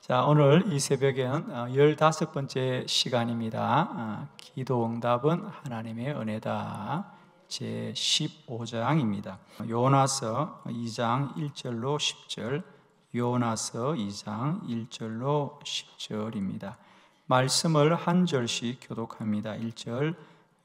자, 오늘 이 새벽에는 15번째 시간입니다. 기도 응답은 하나님의 은혜다. 제 15장입니다. 요나서 2장 1절로 10절, 요나서 2장 1절로 10절입니다. 말씀을 한 절씩 교독합니다. 1절,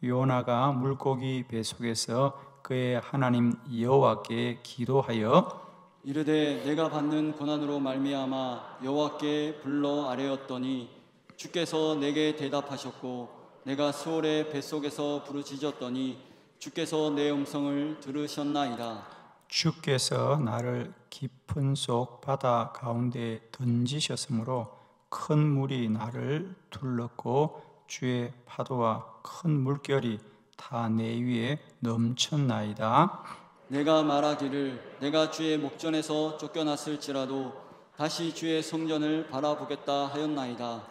요나가 물고기 배 속에서 그의 하나님 여호와께 기도하여 이르되 내가 받는 고난으로 말미암아 여호와께 불러 아뢰었더니 주께서 내게 대답하셨고 내가 수월의 뱃속에서 부르짖었더니 주께서 내 음성을 들으셨나이다. 주께서 나를 깊은 속 바다 가운데 던지셨으므로 큰 물이 나를 둘렀고 주의 파도와 큰 물결이 다 내 위에 넘쳤나이다. 내가 말하기를 내가 주의 목전에서 쫓겨났을지라도 다시 주의 성전을 바라보겠다 하였나이다.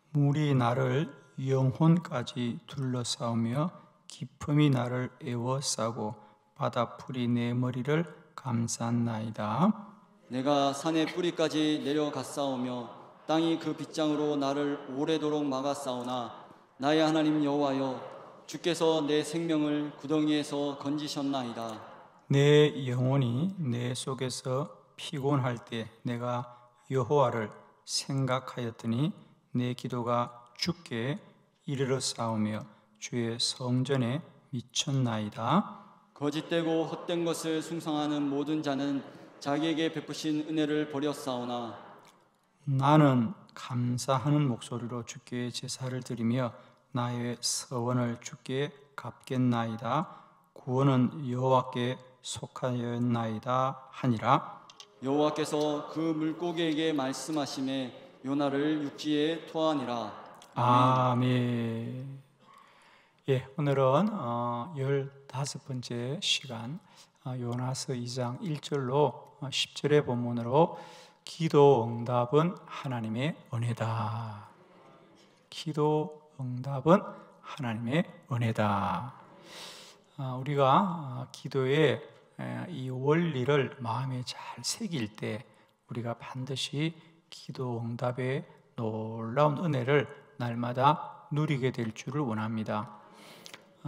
물이 나를 영혼까지 둘러싸우며 깊음이 나를 에워싸고 바다풀이 내 머리를 감쌌나이다. 내가 산의 뿌리까지 내려갔사오며 땅이 그 빗장으로 나를 오래도록 막았사오나 나의 하나님 여호와여 주께서 내 생명을 구덩이에서 건지셨나이다. 내 영혼이 내 속에서 피곤할 때 내가 여호와를 생각하였더니 내 기도가 주께 이르러 싸우며 주의 성전에 미쳤나이다. 거짓되고 헛된 것을 숭상하는 모든 자는 자기에게 베푸신 은혜를 버렸사오나 나는 감사하는 목소리로 주께 제사를 드리며 나의 서원을 주께 갚겠나이다. 구원은 여호와께 속하였나이다 하니라. 여호와께서 그 물고기에게 말씀하심에 요나를 육지에 토하니라. 아멘. 예, 오늘은 15번째 시간 요나서 2장 1절로 10절의 본문으로 기도 응답은 하나님의 은혜다. 기도 응답은 하나님의 은혜다. 우리가 기도의 이 원리를 마음에 잘 새길 때 우리가 반드시 기도 응답의 놀라운 은혜를 날마다 누리게 될 줄을 원합니다.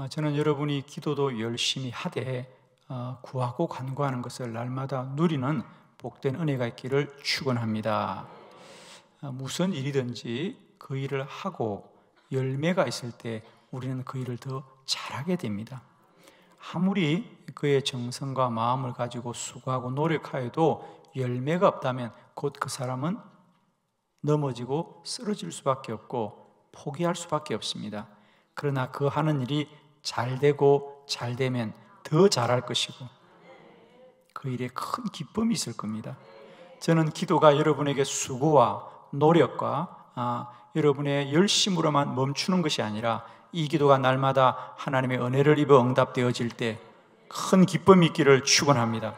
저는 여러분이 기도도 열심히 하되 구하고 간구하는 것을 날마다 누리는 복된 은혜가 있기를 축원합니다. 무슨 일이든지 그 일을 하고 열매가 있을 때 우리는 그 일을 더 잘하게 됩니다. 아무리 그의 정성과 마음을 가지고 수고하고 노력하여도 열매가 없다면 곧 그 사람은 넘어지고 쓰러질 수밖에 없고 포기할 수밖에 없습니다. 그러나 그 하는 일이 잘 되고 잘 되면 더 잘할 것이고 그 일에 큰 기쁨이 있을 겁니다. 저는 기도가 여러분에게 수고와 노력과 여러분의 열심으로만 멈추는 것이 아니라 이 기도가 날마다 하나님의 은혜를 입어 응답되어질 때 큰 기쁨이 있기를 축원합니다.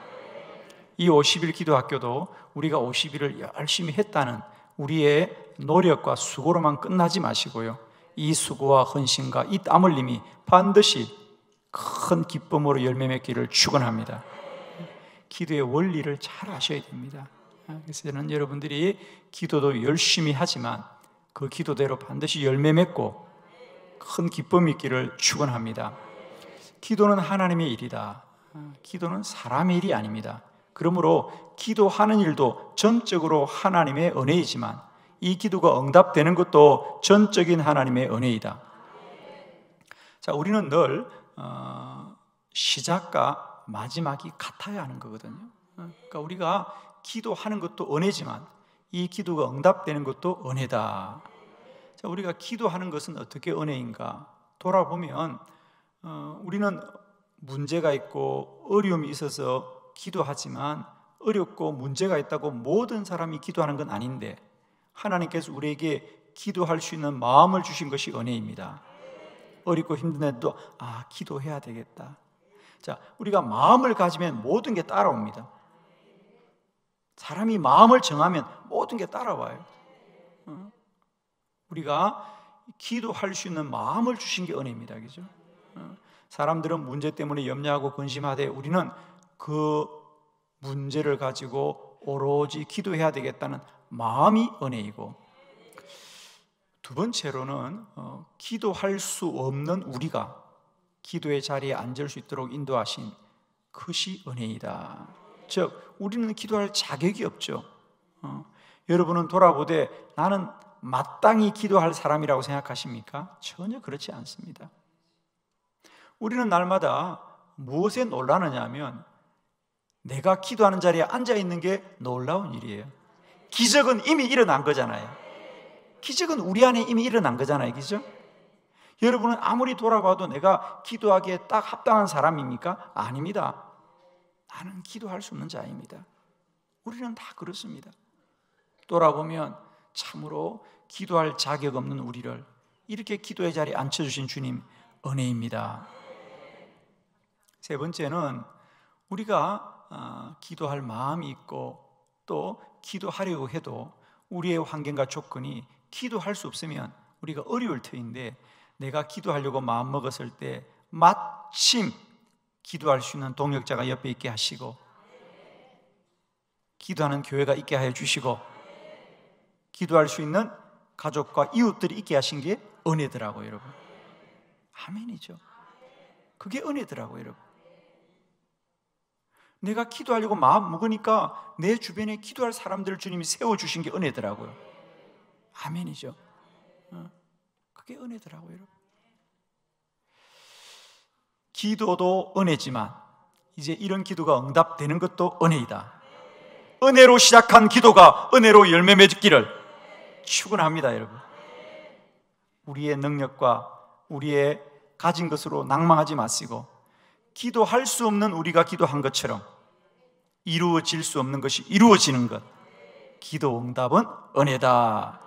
이 50일 기도학교도 우리가 50일을 열심히 했다는 우리의 노력과 수고로만 끝나지 마시고요, 이 수고와 헌신과 이 땀 흘림이 반드시 큰 기쁨으로 열매 맺기를 축원합니다. 기도의 원리를 잘 아셔야 됩니다. 그래서 저는 여러분들이 기도도 열심히 하지만 그 기도대로 반드시 열매 맺고 큰 기쁨이 있기를 축원합니다. 기도는 하나님의 일이다. 기도는 사람의 일이 아닙니다. 그러므로 기도하는 일도 전적으로 하나님의 은혜이지만 이 기도가 응답되는 것도 전적인 하나님의 은혜이다. 자, 우리는 늘 시작과 마지막이 같아야 하는 거거든요. 그러니까 우리가 기도하는 것도 은혜지만 이 기도가 응답되는 것도 은혜다. 자, 우리가 기도하는 것은 어떻게 은혜인가 돌아보면 우리는 문제가 있고 어려움이 있어서 기도하지만 어렵고 문제가 있다고 모든 사람이 기도하는 건 아닌데 하나님께서 우리에게 기도할 수 있는 마음을 주신 것이 은혜입니다. 어렵고 힘든데도 기도해야 되겠다. 자, 우리가 마음을 가지면 모든 게 따라옵니다. 사람이 마음을 정하면 모든 게 따라와요. 우리가 기도할 수 있는 마음을 주신 게 은혜입니다. 그죠? 사람들은 문제 때문에 염려하고 근심하되 우리는 그 문제를 가지고 오로지 기도해야 되겠다는 마음이 은혜이고, 두 번째로는 기도할 수 없는 우리가 기도의 자리에 앉을 수 있도록 인도하신 그것이 은혜이다. 즉 우리는 기도할 자격이 없죠. 여러분은 돌아보되 나는 마땅히 기도할 사람이라고 생각하십니까? 전혀 그렇지 않습니다. 우리는 날마다 무엇에 놀라느냐 하면 내가 기도하는 자리에 앉아있는 게 놀라운 일이에요. 기적은 이미 일어난 거잖아요. 기적은 우리 안에 이미 일어난 거잖아요. 그죠? 여러분은 아무리 돌아봐도 내가 기도하기에 딱 합당한 사람입니까? 아닙니다. 나는 기도할 수 없는 자입니다. 우리는 다 그렇습니다. 돌아보면 참으로 기도할 자격 없는 우리를 이렇게 기도의 자리에 앉혀주신 주님 은혜입니다. 세 번째는 우리가 기도할 마음이 있고 또 기도하려고 해도 우리의 환경과 조건이 기도할 수 없으면 우리가 어려울 터인데, 내가 기도하려고 마음먹었을 때 마침 기도할 수 있는 동역자가 옆에 있게 하시고 기도하는 교회가 있게 하여 주시고 기도할 수 있는 가족과 이웃들이 있게 하신 게 은혜더라고요, 여러분. 아멘이죠. 그게 은혜더라고요, 여러분. 내가 기도하려고 마음 먹으니까 내 주변에 기도할 사람들을 주님이 세워주신 게 은혜더라고요. 아멘이죠. 그게 은혜더라고요, 여러분. 기도도 은혜지만 이제 이런 기도가 응답되는 것도 은혜이다. 은혜로 시작한 기도가 은혜로 열매 맺기를 축원합니다, 여러분. 우리의 능력과 우리의 가진 것으로 낭망하지 마시고 기도할 수 없는 우리가 기도한 것처럼 이루어질 수 없는 것이 이루어지는 것, 기도 응답은 은혜다.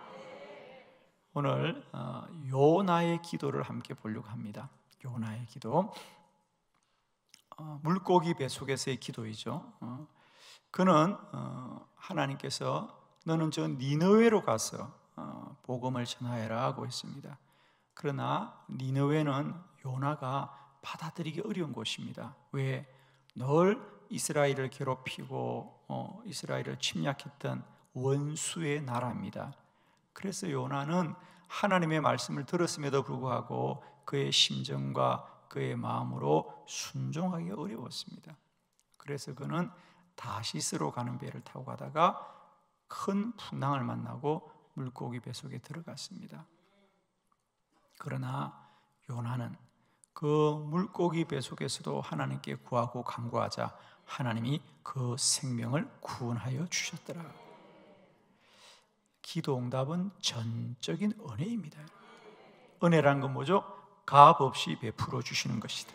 오늘 요나의 기도를 함께 보려고 합니다. 요나의 기도, 물고기 배 속에서의 기도이죠. 그는 하나님께서 너는 저 니느웨로 가서 복음을 전하여라 하고 있습니다. 그러나 니느웨는 요나가 받아들이기 어려운 곳입니다. 왜? 늘 이스라엘을 괴롭히고 이스라엘을 침략했던 원수의 나라입니다. 그래서 요나는 하나님의 말씀을 들었음에도 불구하고 그의 심정과 그의 마음으로 순종하기 어려웠습니다. 그래서 그는 다시스로 가는 배를 타고 가다가 큰 풍랑을 만나고 물고기 배 속에 들어갔습니다. 그러나 요나는 그 물고기 배 속에서도 하나님께 구하고 간구하자 하나님이 그 생명을 구원하여 주셨더라. 기도 응답은 전적인 은혜입니다. 은혜라는 건 뭐죠? 값 없이 베풀어 주시는 것이다.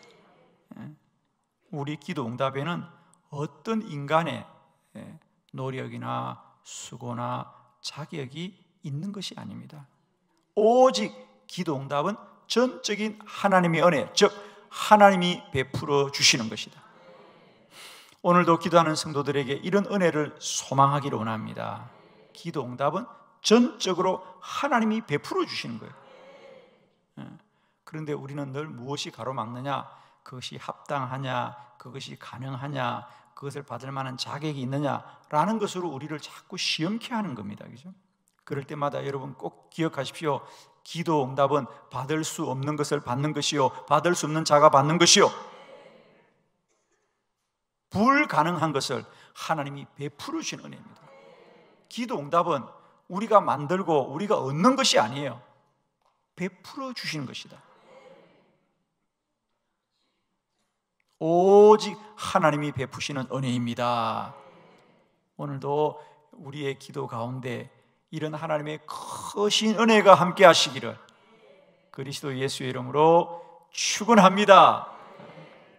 우리 기도 응답에는 어떤 인간의 노력이나 수고나 자격이 있는 것이 아닙니다. 오직 기도 응답은 전적인 하나님의 은혜, 즉 하나님이 베풀어 주시는 것이다. 오늘도 기도하는 성도들에게 이런 은혜를 소망하기를 원합니다. 기도 응답은 전적으로 하나님이 베풀어 주시는 거예요. 그런데 우리는 늘 무엇이 가로막느냐? 그것이 합당하냐? 그것이 가능하냐? 그것을 받을 만한 자격이 있느냐라는 것으로 우리를 자꾸 시험케 하는 겁니다. 그죠? 그럴 때마다 여러분 꼭 기억하십시오. 기도 응답은 받을 수 없는 것을 받는 것이요, 받을 수 없는 자가 받는 것이요, 불가능한 것을 하나님이 베풀어 주신 은혜입니다. 기도 응답은 우리가 만들고 우리가 얻는 것이 아니에요. 베풀어 주시는 것이다. 오직 하나님이 베푸시는 은혜입니다. 오늘도 우리의 기도 가운데 이런 하나님의 크신 은혜가 함께 하시기를 그리스도 예수의 이름으로 축원합니다.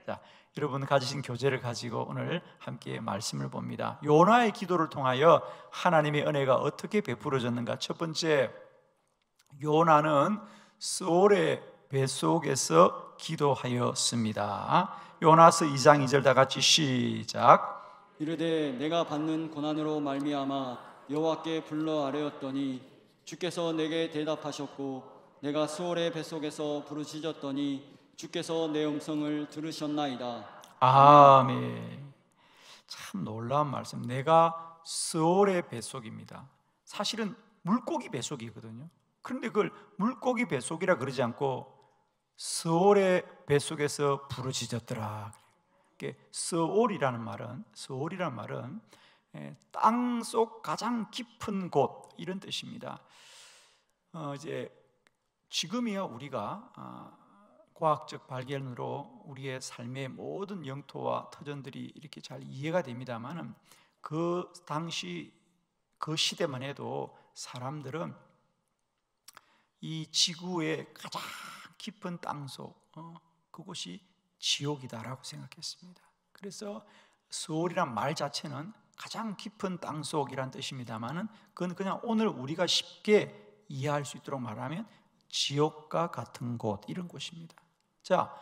자, 여러분 가지신 교재를 가지고 오늘 함께 말씀을 봅니다. 요나의 기도를 통하여 하나님의 은혜가 어떻게 베풀어졌는가? 첫 번째, 요나는 스올의 뱃속에서 기도하였습니다. 요나서 2장 2절 다 같이 시작. 이르되 내가 받는 고난으로 말미암아 여호와께 불러 아뢰었더니 주께서 내게 대답하셨고 내가 스올의 뱃속에서 부르짖었더니 주께서 내 음성을 들으셨나이다. 아멘. 참 놀라운 말씀. 내가 스올의 뱃속입니다. 사실은 물고기 뱃속이거든요. 그런데 그걸 물고기 뱃속이라 그러지 않고 스올의 뱃속에서 부르짖었더라. 스올이라는 말은 땅속 가장 깊은 곳, 이런 뜻입니다. 이제 지금이야 우리가 과학적 발견으로 우리의 삶의 모든 영토와 터전들이 이렇게 잘 이해가 됩니다만은, 그 당시 그 시대만 해도 사람들은 이 지구의 가장 깊은 땅속, 그곳이 지옥이다라고 생각했습니다. 그래서 스올이란 말 자체는 가장 깊은 땅속이란 뜻입니다만은, 그건 그냥 오늘 우리가 쉽게 이해할 수 있도록 말하면 지옥과 같은 곳, 이런 곳입니다. 자,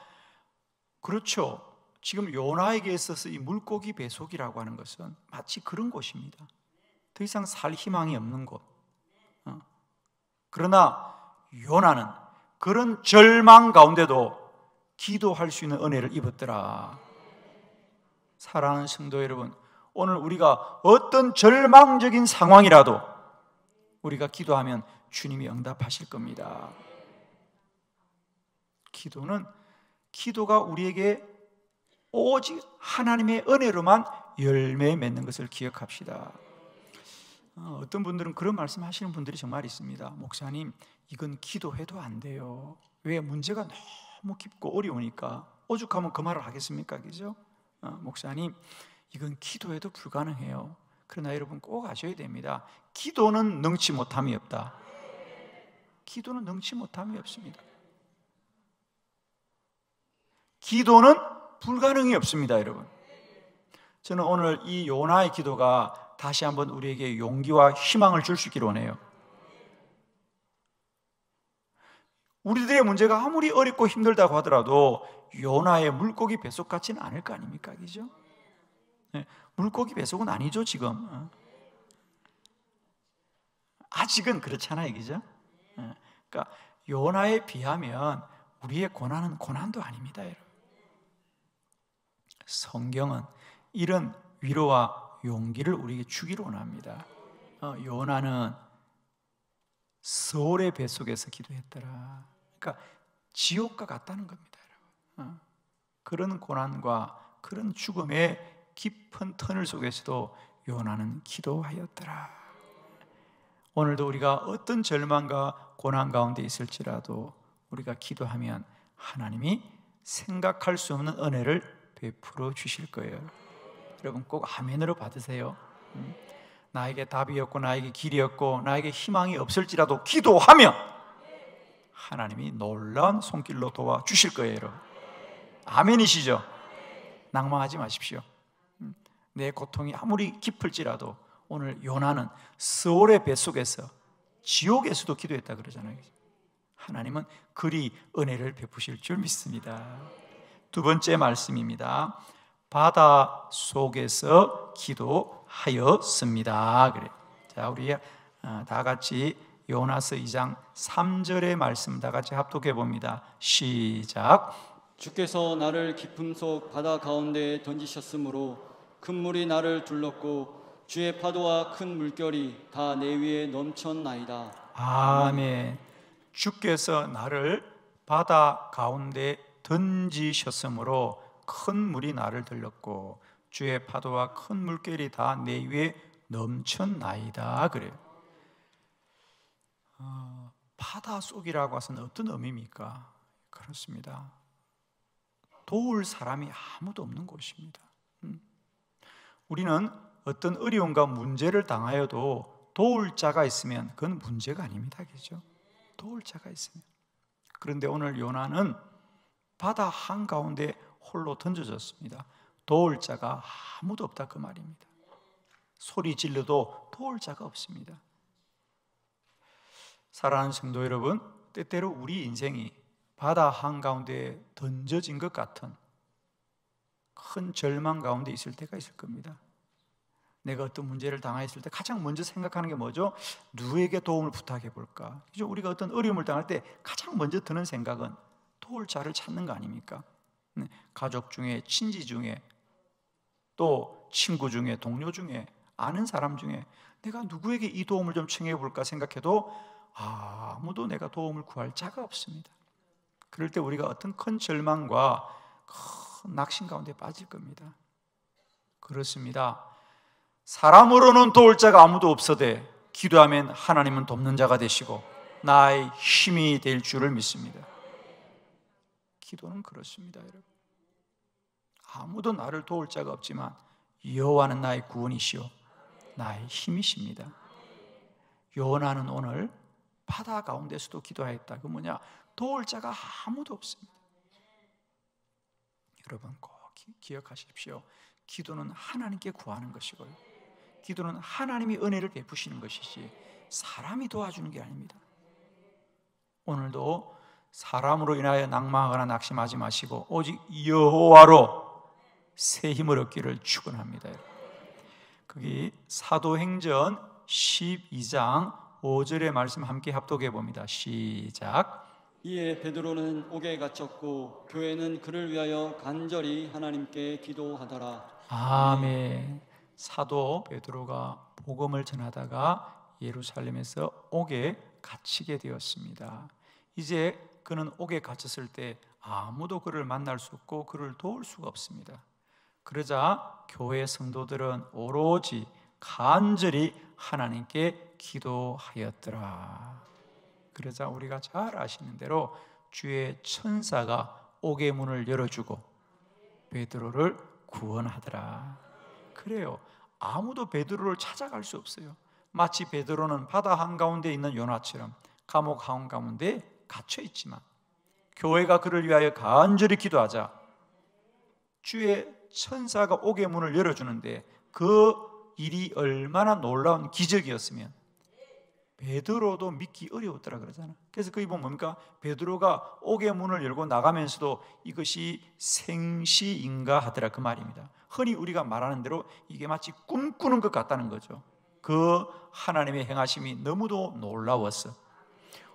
그렇죠. 지금 요나에게 있어서 이 물고기 뱃속이라고 하는 것은 마치 그런 곳입니다. 더 이상 살 희망이 없는 곳. 그러나 요나는 그런 절망 가운데도 기도할 수 있는 은혜를 입었더라. 사랑하는 성도 여러분, 오늘 우리가 어떤 절망적인 상황이라도 우리가 기도하면 주님이 응답하실 겁니다. 기도가 우리에게 오직 하나님의 은혜로만 열매 맺는 것을 기억합시다. 어떤 분들은 그런 말씀 하시는 분들이 정말 있습니다. 목사님, 이건 기도해도 안 돼요. 왜? 문제가 너무 깊고 어려우니까. 오죽하면 그 말을 하겠습니까? 그죠? 목사님, 이건 기도해도 불가능해요. 그러나 여러분 꼭 아셔야 됩니다. 기도는 능치 못함이 없다. 기도는 능치 못함이 없습니다. 기도는 불가능이 없습니다, 여러분. 저는 오늘 이 요나의 기도가 다시 한번 우리에게 용기와 희망을 줄 수 있기를 원해요. 우리들의 문제가 아무리 어렵고 힘들다고 하더라도 요나의 물고기 뱃속 같지는 않을 거 아닙니까? 그죠? 물고기 뱃속은 아니죠, 지금. 아직은 그렇잖아요, 그죠? 그러니까 요나에 비하면 우리의 고난은 고난도 아닙니다, 여러분. 성경은 이런 위로와 용기를 우리에게 주기를 원합니다. 요나는 스올의 뱃속에서 기도했더라. 그러니까 지옥과 같다는 겁니다, 여러분. 그런 고난과 그런 죽음의 깊은 터널 속에서도 요나는 기도하였더라. 오늘도 우리가 어떤 절망과 고난 가운데 있을지라도 우리가 기도하면 하나님이 생각할 수 없는 은혜를 베풀어 주실 거예요. 여러분 꼭 아멘으로 받으세요. 나에게 답이 없고 나에게 길이 없고 나에게 희망이 없을지라도 기도하면 하나님이 놀라운 손길로 도와주실 거예요, 여러분. 아멘이시죠? 낭망하지 마십시오. 내 고통이 아무리 깊을지라도 오늘 요나는 스올의 뱃속에서, 지옥에서도 기도했다 그러잖아요. 하나님은 그리 은혜를 베푸실 줄 믿습니다. 두 번째 말씀입니다. 바다 속에서 기도하였습니다. 그래. 자, 우리 다 같이 요나서 2장 3절의 말씀 다 같이 합독해 봅니다. 시작. 주께서 나를 깊음 속 바다 가운데에 던지셨으므로 큰 물이 나를 둘렀고 주의 파도와 큰 물결이 다 내 위에 넘쳤나이다. 아멘. 주께서 나를 바다 가운데 던지셨으므로 큰 물이 나를 들렀고 주의 파도와 큰 물결이 다 내 위에 넘쳤나이다. 그래요. 바다 속이라고 해서는 어떤 의미입니까? 그렇습니다. 도울 사람이 아무도 없는 곳입니다. 우리는 어떤 어려움과 문제를 당하여도 도울 자가 있으면 그건 문제가 아닙니다. 그죠? 도울 자가 있으면. 그런데 오늘 요나는 바다 한가운데 홀로 던져졌습니다. 도울 자가 아무도 없다 그 말입니다. 소리 질러도 도울 자가 없습니다. 사랑하는 성도 여러분, 때때로 우리 인생이 바다 한가운데 던져진 것 같은 큰 절망 가운데 있을 때가 있을 겁니다. 내가 어떤 문제를 당했을 때 가장 먼저 생각하는 게 뭐죠? 누구에게 도움을 부탁해 볼까? 우리가 어떤 어려움을 당할 때 가장 먼저 드는 생각은 도울 자를 찾는 거 아닙니까? 가족 중에, 친지 중에, 또 친구 중에, 동료 중에, 아는 사람 중에 내가 누구에게 이 도움을 좀 청해 볼까 생각해도 아무도 내가 도움을 구할 자가 없습니다. 그럴 때 우리가 어떤 큰 절망과 큰 낙심 가운데 빠질 겁니다. 그렇습니다. 사람으로는 도울 자가 아무도 없어도 기도하면 하나님은 돕는 자가 되시고 나의 힘이 될 줄을 믿습니다. 기도는 그렇습니다, 여러분. 아무도 나를 도울 자가 없지만 여호와는 나의 구원이시오 나의 힘이십니다. 요나는 오늘 바다 가운데서도 기도하였다. 그 뭐냐? 도울 자가 아무도 없습니다. 여러분 꼭 기억하십시오. 기도는 하나님께 구하는 것이고요, 기도는 하나님이 은혜를 베푸시는 것이지 사람이 도와주는 게 아닙니다. 오늘도 사람으로 인하여 낭망하거나 낙심하지 마시고 오직 여호와로 새 힘을 얻기를 축원합니다. 거기 사도행전 12장 5절의 말씀 함께 합독해 봅니다. 시작. 이에 베드로는 옥에 갇혔고 교회는 그를 위하여 간절히 하나님께 기도하더라. 아멘. 사도 베드로가 복음을 전하다가 예루살렘에서 옥에 갇히게 되었습니다. 이제 그는 옥에 갇혔을 때 아무도 그를 만날 수 없고 그를 도울 수가 없습니다. 그러자 교회 성도들은 오로지 간절히 하나님께 기도하였더라. 그러자 우리가 잘 아시는 대로 주의 천사가 옥의 문을 열어주고 베드로를 구원하더라. 그래요. 아무도 베드로를 찾아갈 수 없어요. 마치 베드로는 바다 한가운데 있는 요나처럼 감옥 한가운데 갇혀 있지만 교회가 그를 위하여 간절히 기도하자 주의 천사가 옥의 문을 열어주는데 그 일이 얼마나 놀라운 기적이었으면 베드로도 믿기 어려웠더라 그러잖아. 그래서 거기 보면 뭡니까? 베드로가 옥의 문을 열고 나가면서도 이것이 생시인가 하더라 그 말입니다. 흔히 우리가 말하는 대로 이게 마치 꿈꾸는 것 같다는 거죠. 그 하나님의 행하심이 너무도 놀라웠어.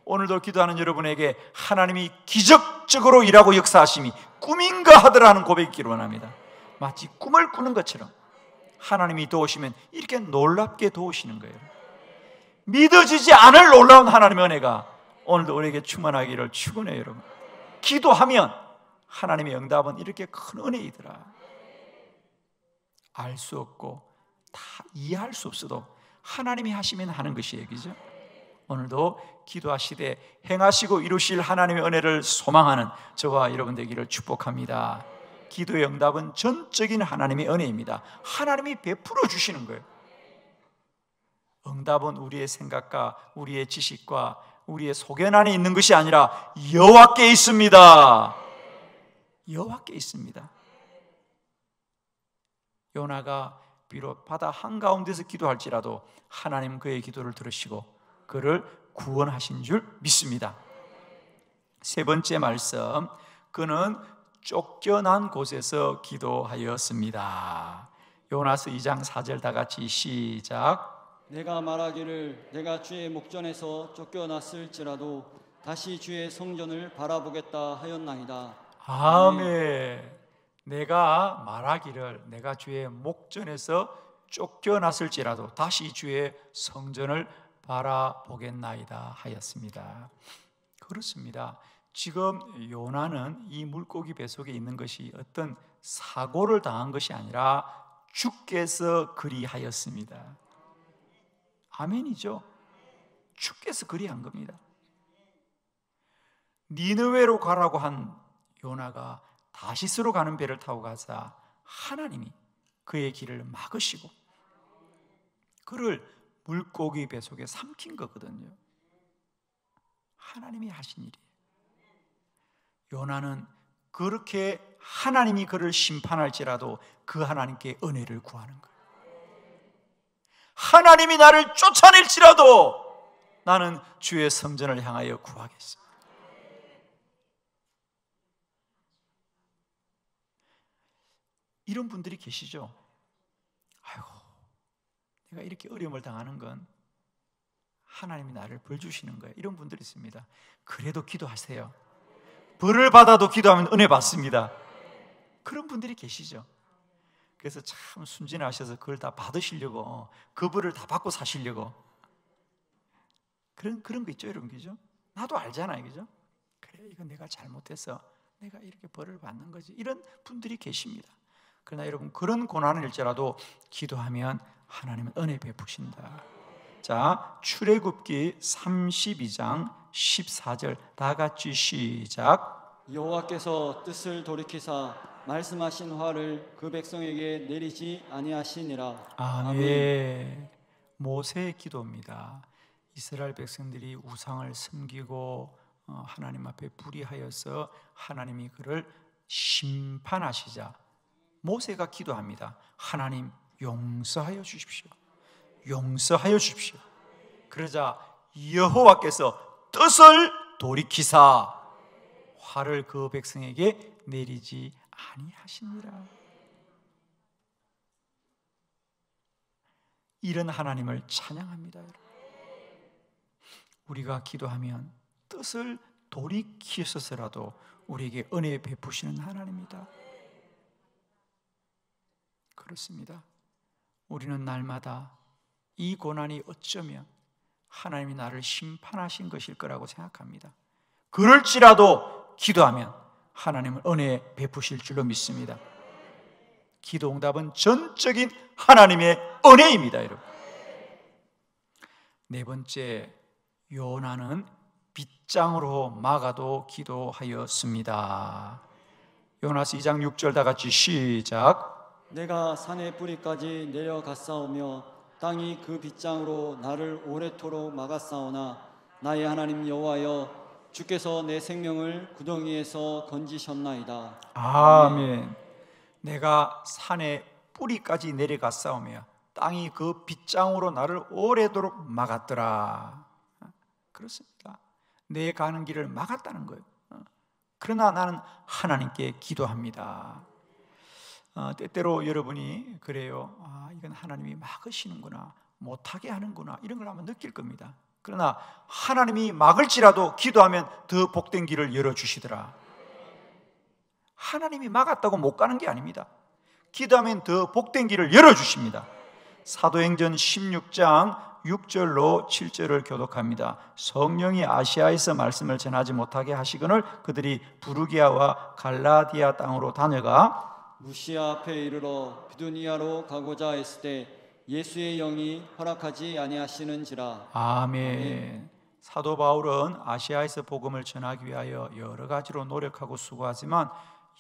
오늘도 기도하는 여러분에게 하나님이 기적적으로 일하고 역사하심이 꿈인가 하더라는 고백이 있기를 원합니다. 마치 꿈을 꾸는 것처럼 하나님이 도우시면 이렇게 놀랍게 도우시는 거예요. 믿어지지 않을 놀라운 하나님의 은혜가 오늘도 우리에게 충만하기를 축원해요. 여러분, 기도하면 하나님의 응답은 이렇게 큰 은혜이더라. 알 수 없고 다 이해할 수 없어도 하나님이 하시면 하는 것이에요, 그죠? 오늘도 기도하시되 행하시고 이루실 하나님의 은혜를 소망하는 저와 여러분 되기를 축복합니다. 기도의 응답은 전적인 하나님의 은혜입니다. 하나님이 베풀어 주시는 거예요. 응답은 우리의 생각과 우리의 지식과 우리의 소견 안에 있는 것이 아니라 여호와께 있습니다. 여호와께 있습니다. 요나가 비록 바다 한가운데서 기도할지라도 하나님 그의 기도를 들으시고 그를 구원하신 줄 믿습니다. 세 번째 말씀, 그는 쫓겨난 곳에서 기도하였습니다. 요나서 2장 4절 다 같이 시작. 내가 말하기를 내가 주의 목전에서 쫓겨났을지라도 다시 주의 성전을 바라보겠다 하였나이다. 아멘. 내가 말하기를 내가 주의 목전에서 쫓겨났을지라도 다시 주의 성전을 바라보겠나이다 하였습니다. 그렇습니다. 지금 요나는 이 물고기 뱃속에 있는 것이 어떤 사고를 당한 것이 아니라 주께서 그리하였습니다. 아멘이죠. 주께서 그리한 겁니다. 니느웨로 가라고 한 요나가 다시스로 가는 배를 타고 가자 하나님이 그의 길을 막으시고 그를 물고기 뱃속에 삼킨 거거든요. 하나님이 하신 일이에요. 요나는 그렇게 하나님이 그를 심판할지라도 그 하나님께 은혜를 구하는 거예요. 하나님이 나를 쫓아낼지라도 나는 주의 성전을 향하여 구하겠습니다. 이런 분들이 계시죠? 아이고, 내가 이렇게 어려움을 당하는 건 하나님이 나를 벌 주시는 거예요. 이런 분들이 있습니다. 그래도 기도하세요. 벌을 받아도 기도하면 은혜 받습니다. 그런 분들이 계시죠? 그래서 참 순진하셔서 그걸 다 받으시려고, 그 벌을 다 받고 사시려고, 그런 거 있죠, 여러분. 그죠? 나도 알잖아요, 그죠? 그래, 이거 내가 잘못해서 내가 이렇게 벌을 받는 거지, 이런 분들이 계십니다. 그러나 여러분, 그런 고난을 일지라도 기도하면 하나님은 은혜 베푸신다. 자, 출애굽기 32장 14절 다 같이 시작. 여호와께서 뜻을 돌이키사 말씀하신 화를 그 백성에게 내리지 아니하시니라. 아멘. 모세의 기도입니다. 이스라엘 백성들이 우상을 섬기고 하나님 앞에 불의하여서 하나님이 그를 심판하시자 모세가 기도합니다. 하나님, 용서하여 주십시오. 용서하여 주십시오. 그러자 여호와께서 뜻을 돌이키사 화를 그 백성에게 내리지 아니하시니라. 이런 하나님을 찬양합니다. 우리가 기도하면 뜻을 돌이키셔서라도 우리에게 은혜 베푸시는 하나님이다. 그렇습니다. 우리는 날마다 이 고난이 어쩌면 하나님이 나를 심판하신 것일 거라고 생각합니다. 그럴지라도 기도하면 하나님은 은혜 베푸실 줄로 믿습니다. 기도 응답은 전적인 하나님의 은혜입니다, 여러분. 네 번째, 요나는 빗장으로 막아도 기도하였습니다. 요나서 2장 6절 다 같이 시작. 내가 산의 뿌리까지 내려갔사오며 땅이 그 빗장으로 나를 오래도록 막았사오나 나의 하나님 여호와여 주께서 내 생명을 구덩이에서 건지셨나이다. 아멘. 내가 산의 뿌리까지 내려갔사오며 땅이 그 빗장으로 나를 오래도록 막았더라. 그렇습니다. 내 가는 길을 막았다는 거예요. 그러나 나는 하나님께 기도합니다. 때때로 여러분이 그래요. 이건 하나님이 막으시는구나, 못하게 하는구나, 이런 걸 아마 느낄 겁니다. 그러나 하나님이 막을지라도 기도하면 더 복된 길을 열어주시더라. 하나님이 막았다고 못 가는 게 아닙니다. 기도하면 더 복된 길을 열어주십니다. 사도행전 16장 6절로 7절을 교독합니다. 성령이 아시아에서 말씀을 전하지 못하게 하시거늘 그들이 부르기아와 갈라디아 땅으로 다녀가 무시아 앞에 이르러 비두니아로 가고자 했을 때 예수의 영이 허락하지 아니하시는지라. 아멘. 사도 바울은 아시아에서 복음을 전하기 위하여 여러 가지로 노력하고 수고하지만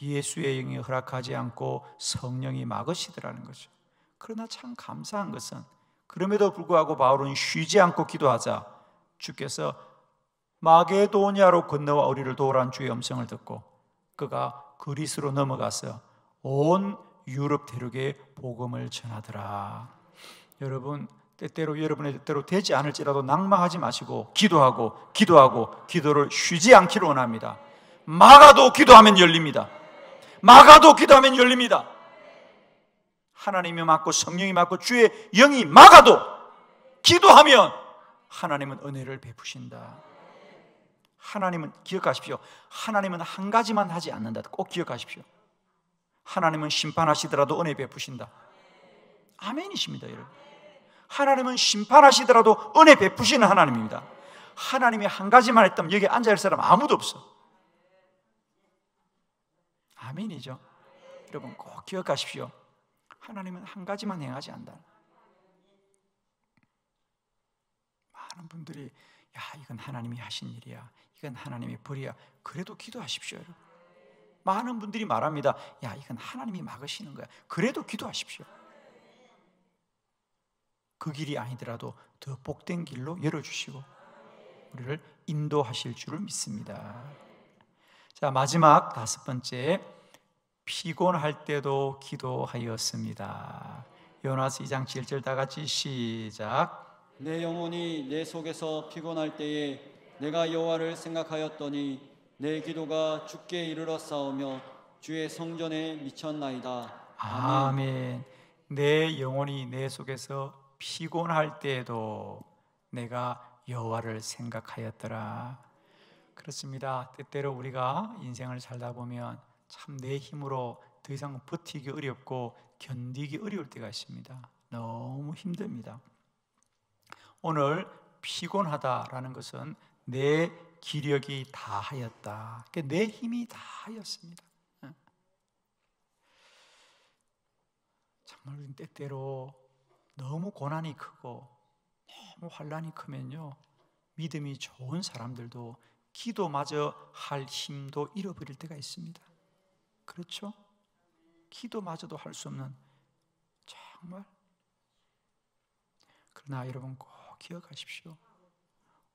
예수의 영이 허락하지 않고 성령이 막으시더라는 거죠. 그러나 참 감사한 것은 그럼에도 불구하고 바울은 쉬지 않고 기도하자 주께서 마게도냐로 건너와 우리를 도우라는 주의 음성을 듣고 그가 그리스로 넘어가서 온 유럽 대륙에 복음을 전하더라. 여러분, 때때로 여러분의 뜻대로 되지 않을지라도 낙망하지 마시고 기도하고 기도를 쉬지 않기를 원합니다. 막아도 기도하면 열립니다. 막아도 기도하면 열립니다. 하나님이 막고 성령이 막고 주의 영이 막아도 기도하면 하나님은 은혜를 베푸신다. 하나님은, 기억하십시오, 하나님은 한 가지만 하지 않는다. 꼭 기억하십시오. 하나님은 심판하시더라도 은혜 베푸신다. 아멘이십니다, 여러분. 하나님은 심판하시더라도 은혜 베푸시는 하나님입니다. 하나님이 한 가지만 했다면 여기 앉아있을 사람 아무도 없어. 아멘이죠. 여러분 꼭 기억하십시오. 하나님은 한 가지만 행하지 않는다. 많은 분들이 이건 하나님이 하신 일이야, 이건 하나님의 벌이야, 그래도 기도하십시오, 여러분. 많은 분들이 말합니다. 이건 하나님이 막으시는 거야, 그래도 기도하십시오. 그 길이 아니더라도 더 복된 길로 열어주시고 우리를 인도하실 줄을 믿습니다. 자, 마지막 다섯 번째, 피곤할 때도 기도하였습니다. 요나서 2장 7절 다 같이 시작. 내 영혼이 내 속에서 피곤할 때에 내가 여호와를 생각하였더니 내 기도가 주께 이르렀사오며 주의 성전에 미쳤나이다. 아멘. 내 영혼이 내 속에서 피곤할 때에도 내가 여호와를 생각하였더라. 그렇습니다. 때때로 우리가 인생을 살다 보면 참 내 힘으로 더 이상 버티기 어렵고 견디기 어려울 때가 있습니다. 너무 힘듭니다. 오늘 피곤하다라는 것은 내 기력이 다하였다. 내 힘이 다하였습니다. 정말 때때로 너무 고난이 크고 너무 환난이 크면요, 믿음이 좋은 사람들도 기도마저 할 힘도 잃어버릴 때가 있습니다. 그렇죠? 기도마저도 할 수 없는, 정말. 그러나 여러분 꼭 기억하십시오.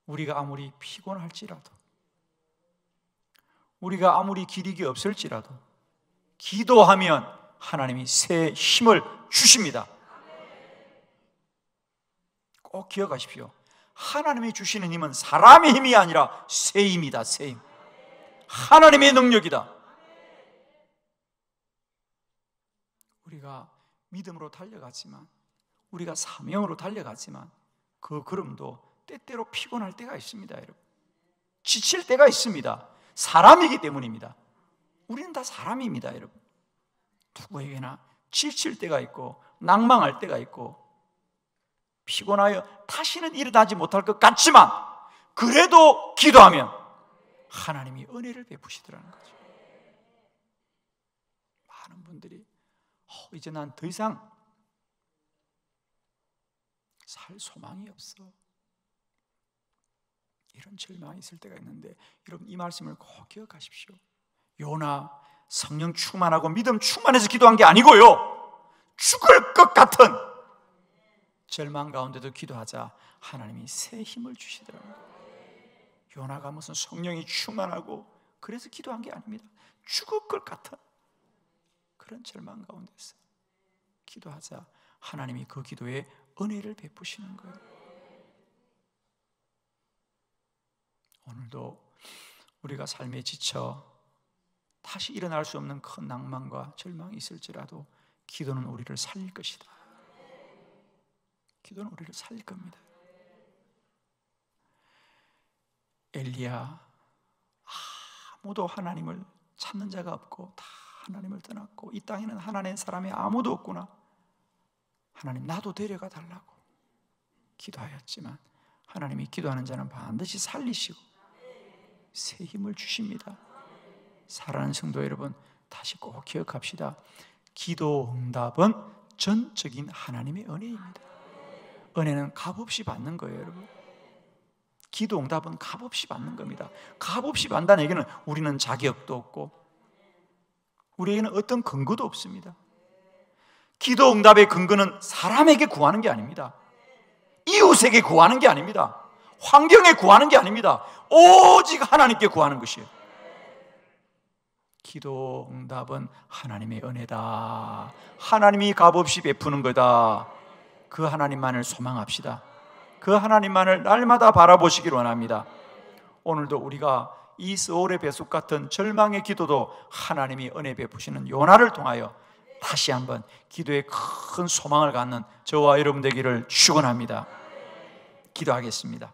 우리가 아무리 피곤할지라도, 우리가 아무리 기력이 없을지라도 기도하면 하나님이 새 힘을 주십니다. 꼭 기억하십시오. 하나님이 주시는 힘은 사람의 힘이 아니라 새 힘이다. 새 힘. 하나님의 능력이다. 우리가 믿음으로 달려갔지만, 우리가 사명으로 달려갔지만 그 걸음도 때때로 피곤할 때가 있습니다. 여러분, 지칠 때가 있습니다. 사람이기 때문입니다. 우리는 다 사람입니다. 여러분, 누구에게나 지칠 때가 있고 낭망할 때가 있고 피곤하여 다시는 일어나지 못할 것 같지만 그래도 기도하면 하나님이 은혜를 베푸시더라는 거죠. 많은 분들이 이제 난 더 이상 살 소망이 없어, 이런 절망이 있을 때가 있는데, 여러분 이 말씀을 꼭 기억하십시오. 요나 성령 충만하고 믿음 충만해서 기도한 게 아니고요, 죽을 것 같은 절망 가운데도 기도하자 하나님이 새 힘을 주시더라고요. 요나가 무슨 성령이 충만하고 그래서 기도한 게 아닙니다. 죽을 것 같은 그런 절망 가운데서 기도하자 하나님이 그 기도에 은혜를 베푸시는 거예요. 오늘도 우리가 삶에 지쳐 다시 일어날 수 없는 큰 낭만과 절망이 있을지라도 기도는 우리를 살릴 것이다. 기도는 우리를 살릴 겁니다. 엘리야, 아무도 하나님을 찾는 자가 없고 다 하나님을 떠났고 이 땅에는 하나님 사람이 아무도 없구나, 하나님 나도 데려가 달라고 기도하였지만 하나님이 기도하는 자는 반드시 살리시고 새 힘을 주십니다. 사랑하는 성도 여러분, 다시 꼭 기억합시다. 기도 응답은 전적인 하나님의 은혜입니다. 은혜는 값없이 받는 거예요. 여러분, 기도 응답은 값없이 받는 겁니다. 값없이 받는다는 얘기는 우리는 자격도 없고 우리에게는 어떤 근거도 없습니다. 기도 응답의 근거는 사람에게 구하는 게 아닙니다. 이웃에게 구하는 게 아닙니다. 환경에 구하는 게 아닙니다. 오직 하나님께 구하는 것이에요. 기도 응답은 하나님의 은혜다. 하나님이 값없이 베푸는 거다. 그 하나님만을 소망합시다. 그 하나님만을 날마다 바라보시길 원합니다. 오늘도 우리가 이 서울의 배숙 같은 절망의 기도도 하나님이 은혜 베푸시는 요나를 통하여 다시 한번 기도에 큰 소망을 갖는 저와 여러분 되기를 축원합니다. 기도하겠습니다.